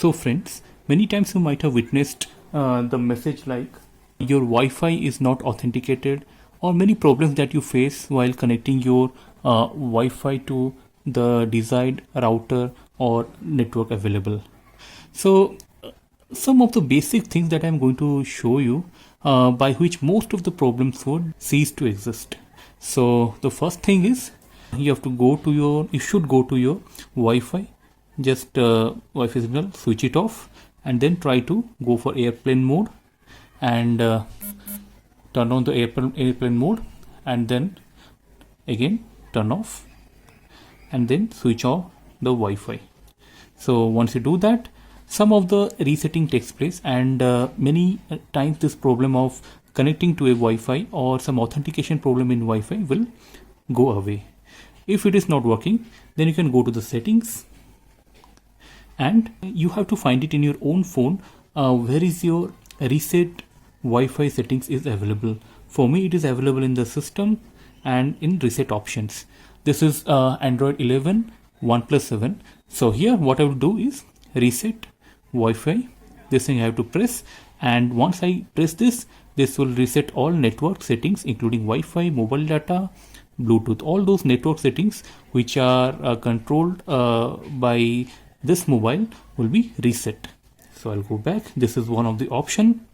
So friends, many times you might have witnessed the message like your Wi-Fi is not authenticated, or many problems that you face while connecting your Wi-Fi to the desired router or network available. So some of the basic things that I'm going to show you by which most of the problems would cease to exist. So the first thing is you should go to your Wi-Fi, just Wi-Fi signal, switch it off, and then try to go for airplane mode and turn on the airplane mode, and then again turn off and then switch off the Wi-Fi. So once you do that, some of the resetting takes place, and many times this problem of connecting to a Wi-Fi or some authentication problem in Wi-Fi will go away. If it is not working, then you can go to the settings, and you have to find it in your own phone where is your reset Wi-Fi settings is available. For me, it is available in the system and in reset options. This is Android 11 OnePlus 7. So here what I will do is reset Wi-Fi. This thing I have to press, and once I press this will reset all network settings including Wi-Fi, mobile data, Bluetooth, all those network settings which are controlled by this mobile will be reset. So I'll go back. This is one of the option,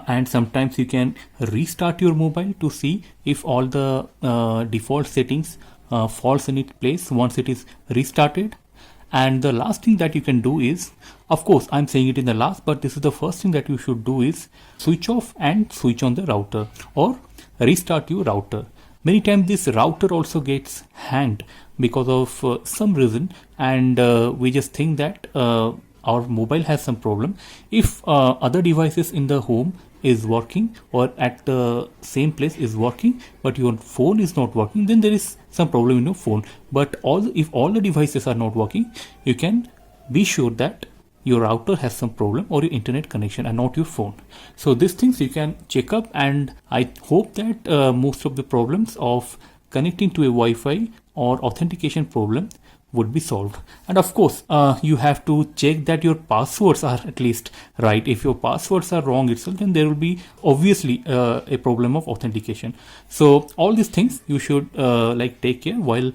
and sometimes you can restart your mobile to see if all the default settings falls in its place once it is restarted. And the last thing that you can do is, of course I'm saying it in the last, but this is the first thing that you should do, is switch off and switch on the router or restart your router. Many times this router also gets hanged because of some reason, and we just think that our mobile has some problem. If other devices in the home is working or at the same place is working, but your phone is not working, then there is some problem in your phone. But if all the devices are not working, you can be sure that your router has some problem or your internet connection and not your phone. So these things you can check up, and I hope that most of the problems of connecting to a Wi-Fi or authentication problem would be solved. And of course you have to check that your passwords are at least right. If your passwords are wrong itself, then there will be obviously a problem of authentication. So all these things you should take care while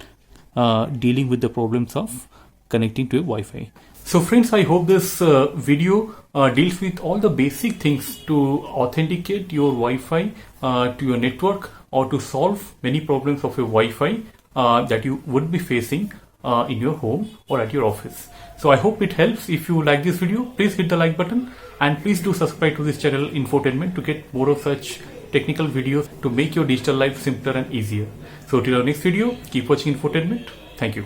dealing with the problems of connecting to a Wi-Fi. So friends, I hope this video deals with all the basic things to authenticate your Wi-Fi to your network, or to solve many problems of your Wi-Fi that you would be facing in your home or at your office. So I hope it helps. If you like this video, please hit the like button, and please do subscribe to this channel Infotainment to get more of such technical videos to make your digital life simpler and easier. So till our next video, keep watching Infotainment. Thank you.